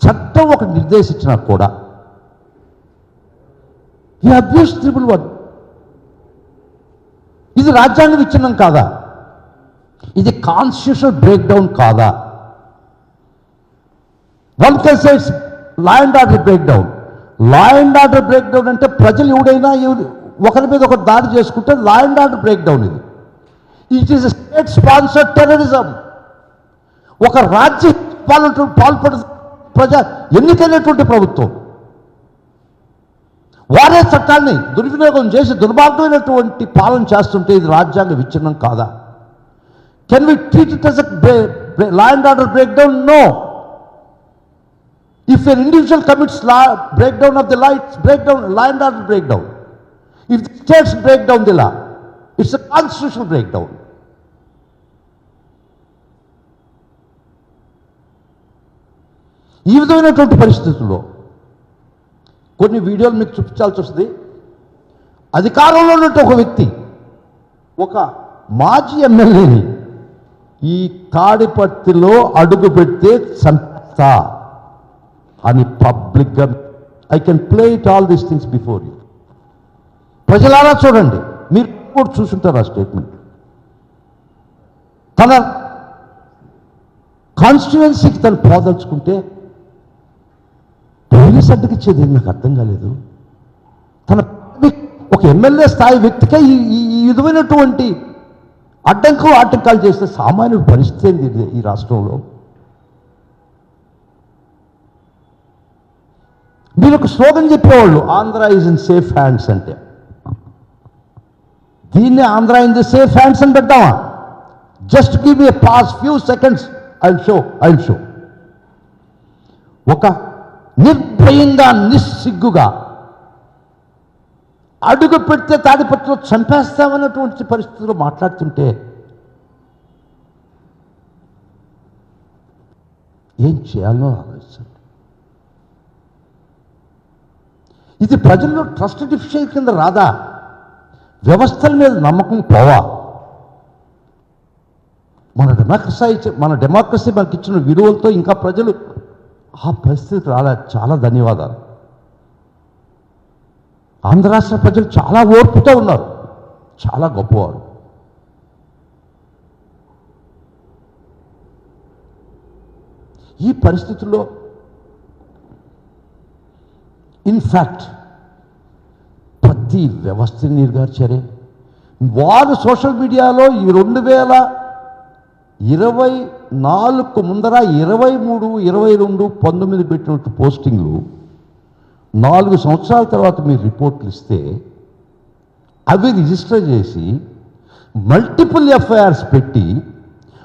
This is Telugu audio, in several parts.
చట్టం ఒక నిర్దేశించినా కూడా ఈ అబ్యూస్ త్రిబుల్ వన్ ఇది రాజ్యాంగ విచ్ఛిన్నం కాదా? ఇది కాన్స్టిట్యూషనల్ బ్రేక్ డౌన్ కాదా? One can say it's law and order break down. Law and order break down అంటే ప్రజలు ఎవడైనా ఒకరి మీద ఒకరు దాడి చేసుకుంటే law and order break down ఇది. It is state sponsored terrorism. ఒక రాజ్య పాల్పడు ఎన్నికైనటువంటి ప్రభుత్వం వారే చట్టాన్ని దుర్వినియోగం చేసి దుర్మార్గమైనటువంటి పాలన చేస్తుంటే ఇది రాజ్యాంగ విచ్ఛిన్నం కాదా? Can we treat it as a law and order breakdown? No. If an individual commits breakdown of the law, it's breakdown, law and order breakdown. If the states break down the law, it's a constitutional breakdown. ఈ విధమైనటువంటి పరిస్థితుల్లో కొన్ని వీడియోలు మీకు చూపించాల్సి వస్తుంది. అధికారంలో ఉన్నట్టు ఒక వ్యక్తి ఒక మాజీ ఎమ్మెల్యేని ఈ తాడిపత్రిలో అడుగు పెడితే చంపేస్తా అని పబ్లిక్గా I can play it all these things before you. ప్రజలారా చూడండి, మీరు కూడా చూసుంటారు ఆ స్టేట్మెంట్. తన కాన్స్టిట్యుయెన్సీకి తను పోదలుచుకుంటే పోలీస్ అడ్డుకిచ్చేది నాకు అర్థం కాలేదు. తన ఒక ఎమ్మెల్యే స్థాయి వ్యక్తికే ఈ విధమైనటువంటి ఆటంకాలు చేస్తే సామాన్యుడి పరిస్థితి ఏంది ఈ రాష్ట్రంలో? మీరు ఒక స్లోగన్ చెప్పేవాళ్ళు, Andhra is in safe hands అంటే. దీన్ని Andhra in the safe hands అని పెట్టామా? Just give me pause few seconds, I will show. ఒక నిర్భయంగా నిస్సిగ్గుగా అడుగు పెడితే తాడిపత్రిలో చంపేస్తామన్నటువంటి పరిస్థితుల్లో మాట్లాడుతుంటే ఏం చేయాలో ఆలోచించండి. ఇది ప్రజల్లో ట్రస్ట్ డిఫిషియన్సీ కింద రాదా? వ్యవస్థల మీద నమ్మకం పోవా? మన డెమోక్రసీ మనకి ఇచ్చిన విలువలతో ఇంకా ప్రజలు ఆ పరిస్థితి రాలే. చాలా ధన్యవాదాలు. ఆంధ్ర రాష్ట్ర ప్రజలు చాలా ఓర్పుతో ఉన్నారు, చాలా గొప్పవారు. ఈ పరిస్థితుల్లో ఇన్ఫ్యాక్ట్ ప్రతి వ్యవస్థని నిర్గార్చారే. వారు సోషల్ మీడియాలో ఈ 2024 ముందర 23, 22, 19 పెట్టినట్టు పోస్టింగ్లు 4 సంవత్సరాల తర్వాత మీరు రిపోర్ట్లు ఇస్తే అవి రిజిస్టర్ చేసి మల్టిపుల్ ఎఫ్ఐఆర్స్ పెట్టి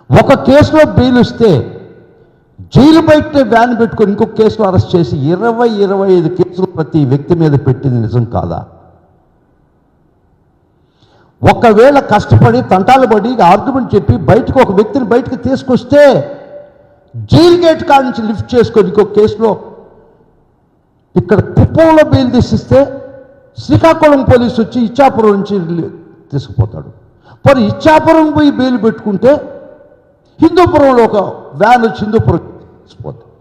ఒక కేసులో బెయిల్ ఇస్తే జైలు బయట వ్యాన్ పెట్టుకొని ఇంకొక కేసులో అరెస్ట్ చేసి 20-25 కేసులు ప్రతి వ్యక్తి మీద పెట్టింది నిజం కాదా? ఒకవేళ కష్టపడి తంటాలు పడి ఆర్గ్యుమెంట్ చెప్పి బయటకు ఒక వ్యక్తిని బయటకు తీసుకొస్తే జైలు గేట్ కాడ నుంచి లిఫ్ట్ చేసుకొని ఇంకొక కేసులో ఇక్కడ కుప్పంలో బెయిల్ తీసిస్తే శ్రీకాకుళం పోలీసు వచ్చి ఇచ్చాపురం నుంచి తీసుకుపోతాడు. మరి ఇచ్చాపురం పోయి బెయిల్ పెట్టుకుంటే హిందూపురంలో ఒక వ్యాన్ వచ్చి హిందూపురం తీసుకుపోతుంది.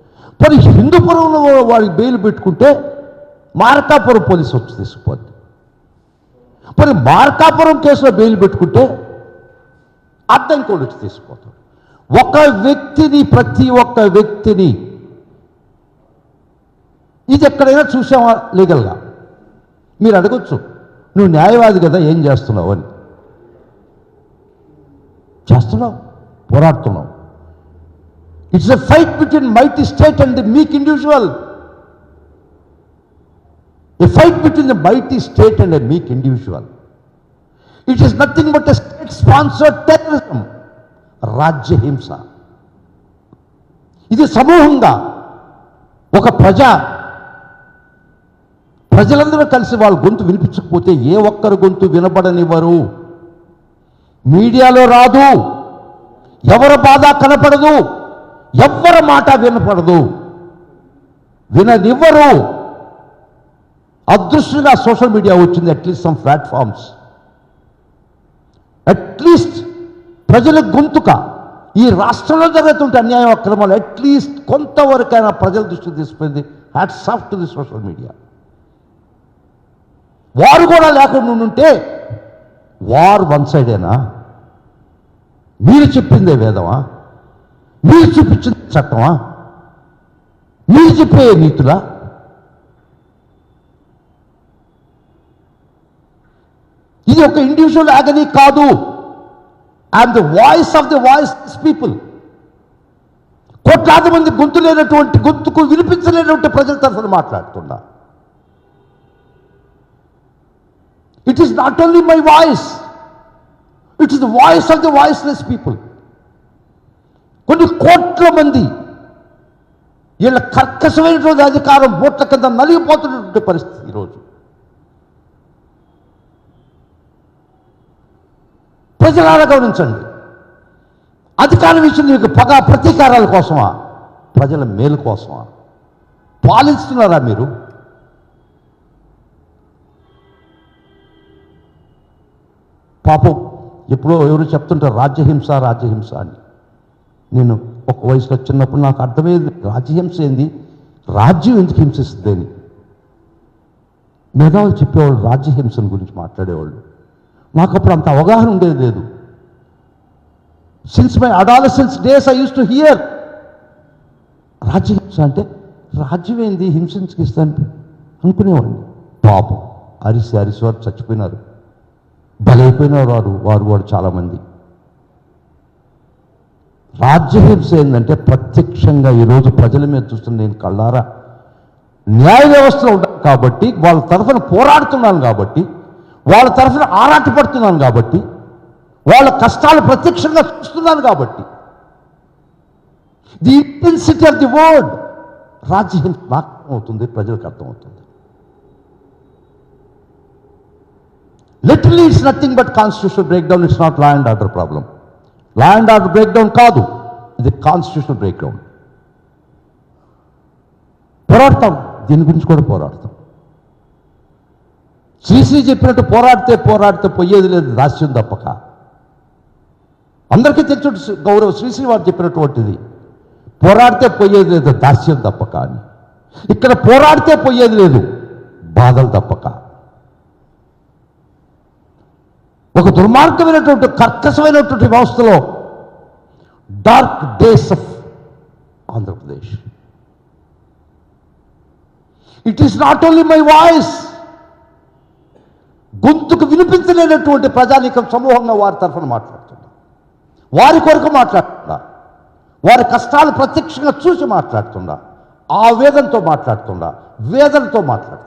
మరి హిందూపురంలో వాడికి బెయిల్ పెట్టుకుంటే మార్కాపురం పోలీసు వచ్చి తీసుకుపోద్ది. మరి మార్కాపురం కేసులో బెయిల్ పెట్టుకుంటే అద్దంకోడు వచ్చి తీసుకుపోతాడు. ప్రతి ఒక్క వ్యక్తిని ఇది ఎక్కడైనా చూసావా లీగల్గా? మీరు అడగొచ్చు, నువ్వు న్యాయవాది కదా ఏం చేస్తున్నావు అని. చేస్తున్నావు, పోరాడుతున్నావు. It's a fight between mighty state and the meek individual. A fight between the mighty state and a meek individual. It is nothing but a state-sponsored terrorism. రాజ్య హింస. ఇది సమూహంగా ఒక ప్రజలందరూ కలిసి వాళ్ళ గొంతు వినిపించకపోతే ఏ ఒక్కరి గొంతు వినబడనివ్వరు. మీడియాలో రాదు, ఎవరి బాధ కనపడదు, ఎవరి మాట వినపడదు, విననివ్వరు. అదృష్టంగా సోషల్ మీడియా వచ్చింది. అట్లీస్ట్ సమ్ ప్లాట్ఫామ్స్, అట్లీస్ట్ ప్రజల గొంతుక ఈ రాష్ట్రంలో జరుగుతుంటే అన్యాయం అక్రమాలు అట్లీస్ట్ కొంతవరకైనా ప్రజల దృష్టికి తీసుకుపోయింది. Hats off to the social media. వారు కూడా లేకుండా ఉంటే వార్ వన్ సైడేనా? మీరు చెప్పిందే వేదమా? మీరు చూపించిన చట్టమా? మీరు చెప్పే నీతులా? ఇది ఒక ఇండివిజువల్ యాగనీ కాదు. I'm the voice of the voice people. కోట్లాది మంది గొంతు లేనటువంటి, గొంతుకు వినిపించలేనటువంటి ప్రజల తరఫున మాట్లాడుతున్నా. It is not only my voice, it is the voice of the voiceless people. కొన్ని కోట్ల మంది వీళ్ళ కర్కశమైనటువంటి అధికారం బోట్ల కింద నలిగిపోతున్నటువంటి పరిస్థితి ఈరోజు. ప్రజలారా గమనించండి. అధికారం ఇచ్చిన మీకు పగ ప్రతీకారాల కోసమా? ప్రజల మేలు కోసమా? పాలిస్తున్నారా మీరు? పాపం ఎప్పుడో ఎవరు చెప్తుంటారు రాజ్యహింస రాజ్యహింస అని. నేను ఒక వయసులో చిన్నప్పుడు నాకు అర్థమయ్యేది రాజ్యహింస ఏంది, రాజ్యం ఎందుకు హింసిస్తుంది అని. మేధావులు చెప్పేవాళ్ళు రాజ్యహింసను గురించి మాట్లాడేవాళ్ళు. నాకు అప్పుడు అంత అవగాహన ఉండేది లేదు. Since my adolescence days I use to hear రాజ్యహింస అంటే రాజ్యం ఏంది హింసించుకిస్తాను అనుకునేవాడిని. పాపం అరిసి వారు చచ్చిపోయినారు, బలైపోయినారు వారు చాలామంది. రాజ్యహింస ఏంటంటే ప్రత్యక్షంగా ఈరోజు ప్రజల మీద చూస్తున్న నేను కళ్ళారా న్యాయ వ్యవస్థలో ఉంటాను కాబట్టి, వాళ్ళ తరఫున పోరాడుతున్నాను కాబట్టి, వాళ్ళ తరఫున ఆరాటపడుతున్నాను కాబట్టి, వాళ్ళ కష్టాలు ప్రత్యక్షంగా చూస్తున్నాను కాబట్టి, the intensity of the word రాజ్యహింస నాకు అర్థమవుతుంది, ప్రజలకు అర్థమవుతుంది. Literally it's nothing but constitutional breakdown. It's not law and order problem. Law and order breakdown కాదు, ఇది కాన్స్టిట్యూషనల్ బ్రేక్డౌన్. పోరాడతాం, దీని గురించి కూడా పోరాడతాం. శ్రీశ్రీ చెప్పినట్టు పోరాడితే పోయేది లేదు, దాస్యం తప్పక. అందరికీ తెలిసి గౌరవ శ్రీశ్రీ వారు చెప్పినటువంటిది, పోరాడితే పోయేది లేదు, దాస్యం తప్పక అని. ఇక్కడ పోరాడితే పోయేది లేదు, బాధలు తప్పక. ఒక దుర్మార్గమైనటువంటి కర్కశమైనటువంటి వ్యవస్థలో dark days of Andhra Pradesh. It is not only my voice. గొంతుకు వినిపించలేనటువంటి ప్రజానీకం సమూహంగా వారి తరఫున మాట్లాడుతున్నా, వారి కొరకు మాట్లాడుతున్నా, వారి కష్టాలు ప్రత్యక్షంగా చూసి మాట్లాడుతున్నా, ఆవేదనతో మాట్లాడుతున్నా, వేదనతో మాట్లాడుతున్నా.